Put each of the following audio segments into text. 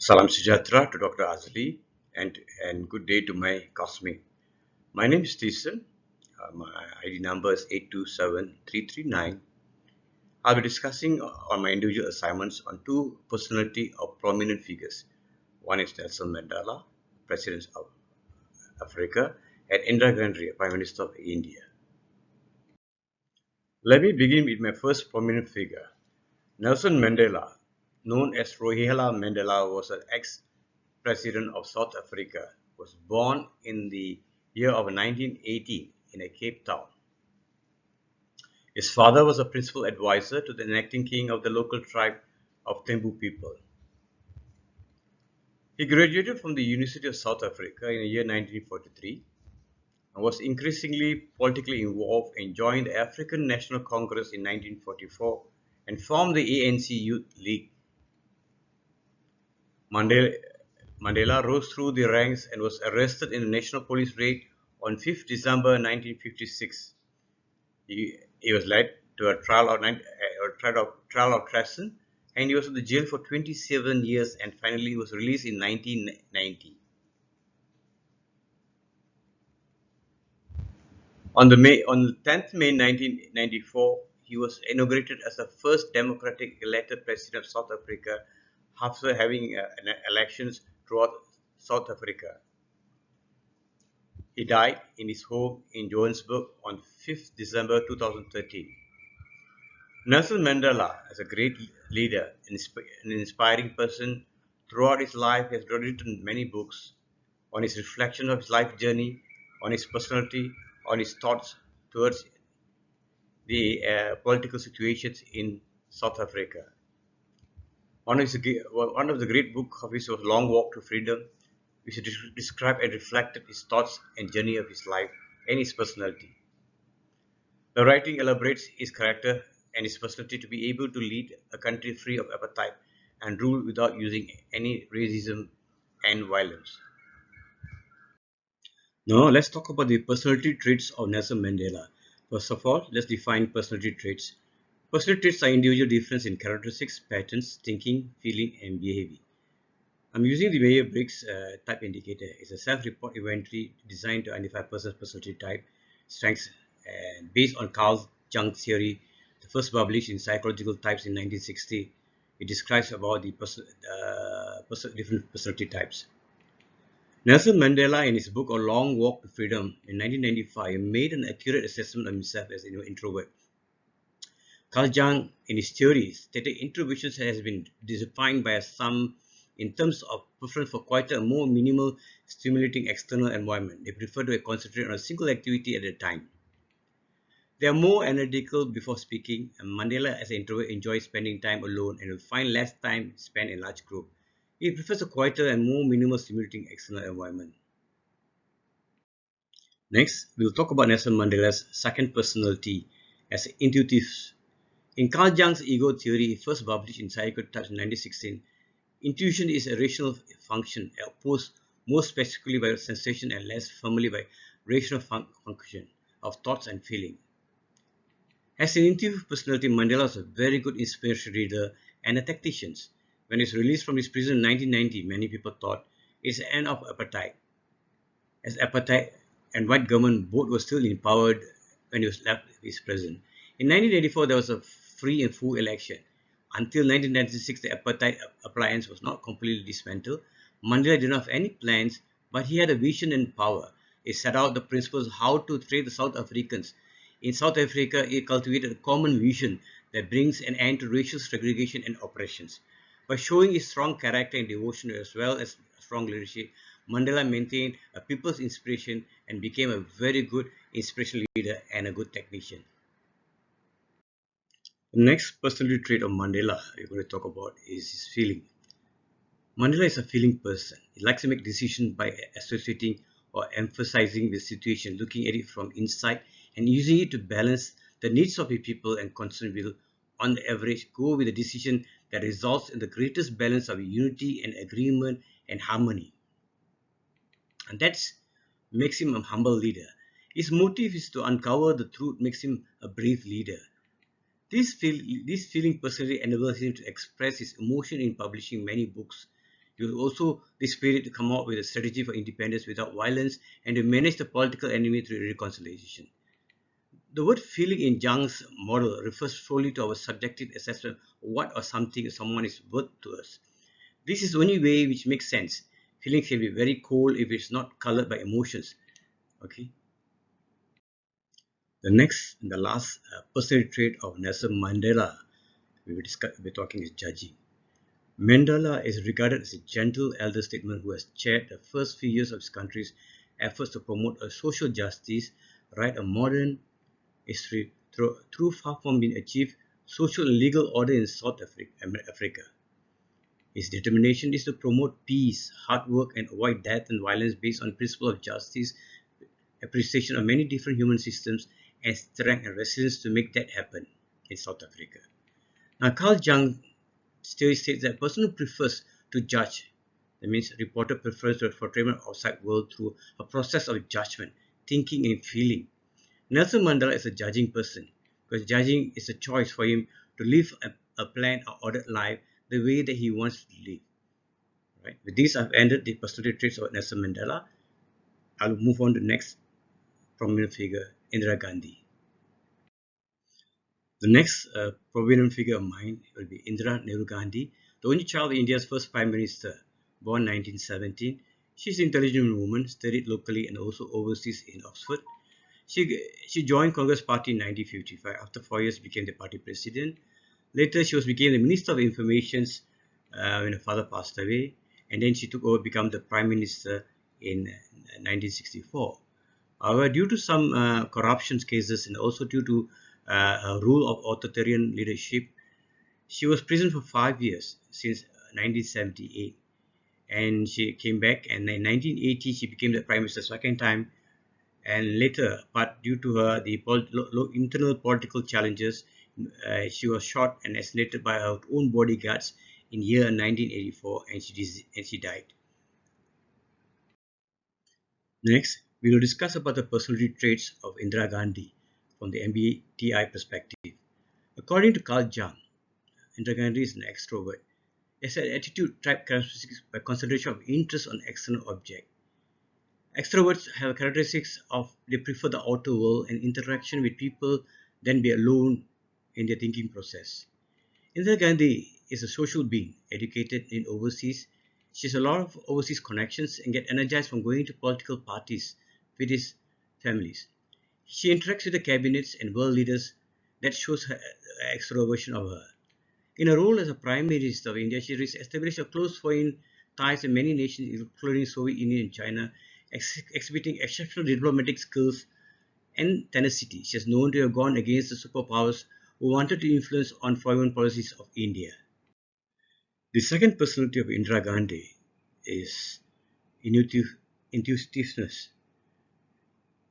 Salam Sujatra to Dr. Azali and good day to my classmate. My name is Stephen. My ID number is 827339. I'll be discussing on my individual assignments on two personality of prominent figures. One is Nelson Mandela, President of Africa, and Indira Gandhi, Prime Minister of India. Let me begin with my first prominent figure. Nelson Mandela, known as Rohila Mandela, was an ex-president of South Africa, was born in the year of 1918 in Cape Town. His father was a principal advisor to the enacting king of the local tribe of Tembu people. He graduated from the University of South Africa in the year 1943 and was increasingly politically involved and joined the African National Congress in 1944 and formed the ANC Youth League. Mandela, Mandela rose through the ranks and was arrested in a national police raid on 5th December 1956. He was led to a trial of treason, and he was in the jail for 27 years and finally was released in 1990. On 10th May 1994, he was inaugurated as the first democratic elected president of South Africa after having elections throughout South Africa. He died in his home in Johannesburg on 5th December 2013. Nelson Mandela, as a great leader and an inspiring person, throughout his life has written many books on his reflection of his life journey, on his personality, on his thoughts towards the political situations in South Africa. One of the great books of his was Long Walk to Freedom, which described and reflected his thoughts and journey of his life and his personality. The writing elaborates his character and his personality to be able to lead a country free of apartheid and rule without using any racism and violence. Now, let's talk about the personality traits of Nelson Mandela. First of all, let's define personality traits. Personality traits are individual difference in characteristics, patterns, thinking, feeling, and behavior. I'm using the Myers-Briggs type indicator. It's a self-report inventory designed to identify a person's personality type, strengths, and based on Carl Jung's theory, the first published in Psychological Types in 1960. It describes about the different personality types. Nelson Mandela, in his book A Long Walk to Freedom in 1995, made an accurate assessment of himself as an introvert. Carl Jung, in his theory, stated introversion has been defined by some in terms of preference for quieter and more minimal stimulating external environment. They prefer to concentrate on a single activity at a time. They are more analytical before speaking, and Mandela, as an introvert, enjoys spending time alone and will find less time spent in large group. He prefers a quieter and more minimal stimulating external environment. Next, we'll talk about Nelson Mandela's second personality as intuitive. In Carl Jung's ego theory, first published in Psychological Types in 1916, intuition is a rational function opposed more specifically by sensation and less firmly by rational function of thoughts and feeling. As an intuitive personality, Mandela was a very good inspiration reader and a tactician. When he was released from his prison in 1990, many people thought it's the end of apartheid, as apartheid and white government both were still in power when he was left his prison. In 1984, there was a free and full election. Until 1996, the apartheid appliance was not completely dismantled. Mandela did not have any plans, but he had a vision and power. He set out the principles how to train the South Africans. In South Africa, he cultivated a common vision that brings an end to racial segregation and oppressions. By showing his strong character and devotion as well as strong leadership, Mandela maintained a people's inspiration and became a very good inspirational leader and a good technician. The next personality trait of Mandela we're going to talk about is his feeling. Mandela is a feeling person. He likes to make decisions by associating or emphasizing the situation, looking at it from inside and using it to balance the needs of the people and concern will, on the average, go with a decision that results in the greatest balance of unity and agreement and harmony. And that makes him a humble leader. His motive is to uncover the truth, makes him a brave leader. This feeling personally enables him to express his emotion in publishing many books. He was also the spirit to come up with a strategy for independence without violence and to manage the political enemy through reconciliation. The word feeling in Jung's model refers solely to our subjective assessment of what or something someone is worth to us. This is the only way which makes sense. Feelings can be very cold if it's not colored by emotions. Okay. The next and the last personality trait of Nelson Mandela we're talking is judging. Mandela is regarded as a gentle elder statesman who has chaired the first few years of his country's efforts to promote a social justice, write a modern history through far from being achieved social and legal order in South Africa. His determination is to promote peace, hard work, and avoid death and violence based on principle of justice, appreciation of many different human systems, and strength and resilience to make that happen in South Africa. Now, Carl Jung still states that a person who prefers to judge, that means reporter prefers to portray the outside world through a process of judgment, thinking, and feeling. Nelson Mandela is a judging person because judging is a choice for him to live a planned or ordered life the way that he wants to live. Right? With this, I've ended the personality traits of Nelson Mandela. I'll move on to the next prominent figure, Indira Gandhi. The next prominent figure of mine will be Indira Nehru Gandhi, the only child of India's first Prime Minister, born 1917. She's an intelligent woman, studied locally and also overseas in Oxford. She joined Congress Party in 1955. After 4 years, became the party president. Later, she became the Minister of Information when her father passed away. And then she took over, become the Prime Minister in 1964. However, due to some corruption cases and also due to a rule of authoritarian leadership, she was prisoned for 5 years since 1978. And she came back, and in 1980, she became the Prime Minister second time. And later, but due to her internal political challenges, she was shot and assassinated by her own bodyguards in year 1984, and she died. Next, we will discuss about the personality traits of Indira Gandhi from the MBTI perspective. According to Carl Jung, Indira Gandhi is an extrovert. It's an attitude type characteristic by concentration of interest on external object. Extroverts have characteristics of they prefer the outer world and interaction with people than be alone in their thinking process. Indira Gandhi is a social being, educated in overseas. She has a lot of overseas connections and get energized from going to political parties with his families. She interacts with the cabinets and world leaders that shows her extroversion of her. In her role as a Prime Minister of India, she established a close foreign ties in many nations, including Soviet Union and China, exhibiting exceptional diplomatic skills and tenacity. She is known to have gone against the superpowers who wanted to influence on foreign policies of India. The second personality of Indira Gandhi is intuitiveness.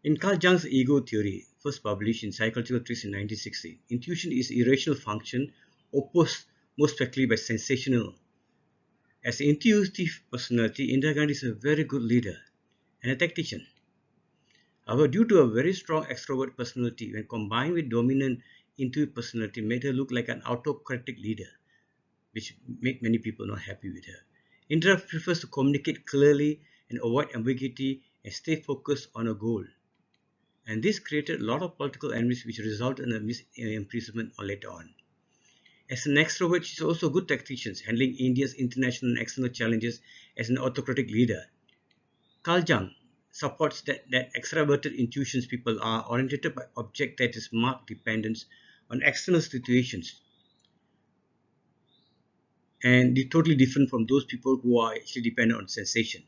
In Carl Jung's ego theory, first published in Psychological Treatise in 1960, intuition is irrational function opposed most strictly by sensational. As an intuitive personality, Indira Gandhi is a very good leader and a tactician. However, due to a very strong extrovert personality, when combined with dominant intuitive personality, made her look like an autocratic leader, which made many people not happy with her. Indira prefers to communicate clearly and avoid ambiguity and stay focused on a goal. And this created a lot of political enemies, which resulted in a imprisonment later on. As an extrovert, she is also a good tactician, handling India's international and external challenges as an autocratic leader. Carl Jung supports that extroverted intuitions people are oriented by object that is marked dependence on external situations, and they're totally different from those people who are actually dependent on sensation.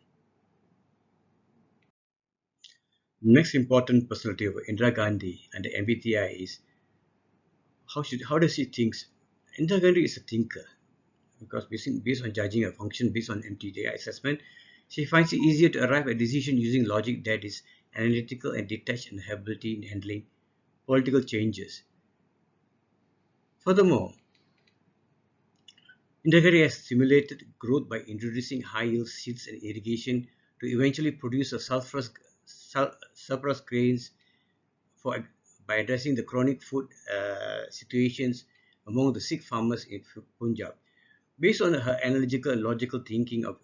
Next important personality of Indira Gandhi and the MBTI is how does she think? Indira Gandhi is a thinker because based on judging a function based on MBTI assessment, she finds it easier to arrive at decision using logic that is analytical and detached and ability in handling political changes. Furthermore, Indira Gandhi has stimulated growth by introducing high-yield seeds and irrigation to eventually produce a surplus grains by addressing the chronic food situations among the Sikh farmers in Punjab. Based on her analytical and logical thinking of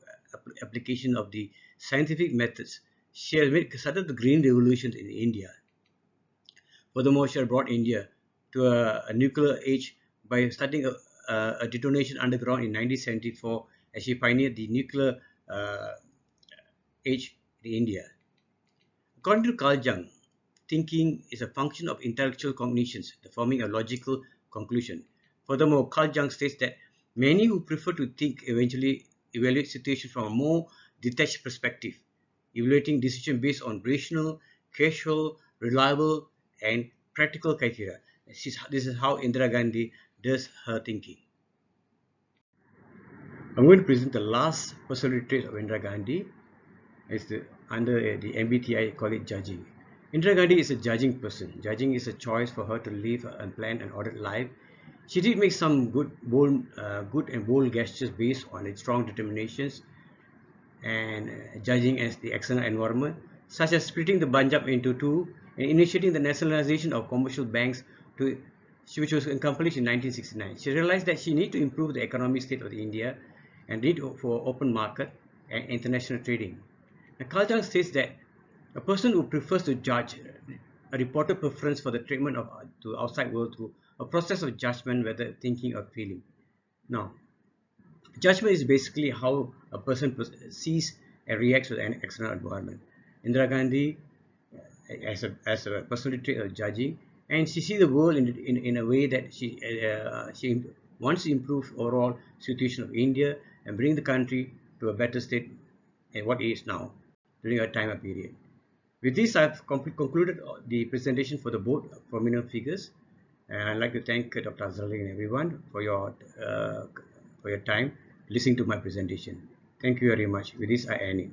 application of the scientific methods, she has started the Green Revolution in India. Furthermore, she had brought India to a nuclear age by starting a detonation underground in 1974 as she pioneered the nuclear uh, age in India. According to Carl Jung, thinking is a function of intellectual cognitions, forming a logical conclusion. Furthermore, Carl Jung states that many who prefer to think eventually evaluate situations from a more detached perspective, evaluating decisions based on rational, casual, reliable, and practical criteria. This is how Indira Gandhi does her thinking. I'm going to present the last personality trait of Indira Gandhi. Under the MBTI, call it judging. Indira Gandhi is a judging person. Judging is a choice for her to live a planned and ordered life. She did make some good and bold gestures based on its strong determinations and judging as the external environment, such as splitting the Punjab into two and initiating the nationalization of commercial banks, to, which was accomplished in 1969. She realized that she needed to improve the economic state of India and need for open market and international trading. Now, Carl Jung states that a person who prefers to judge a reported preference for the treatment of to outside world through a process of judgment, whether thinking or feeling. Now, judgment is basically how a person sees and reacts to an external environment. Indira Gandhi, as a personality trait of judging, and she sees the world in a way that she wants to improve overall situation of India and bring the country to a better state than what it is now during a time period. With this, I've concluded the presentation for the board prominent figures, and I'd like to thank Dr. Azali and everyone for your time listening to my presentation. Thank you very much. With this, I end it.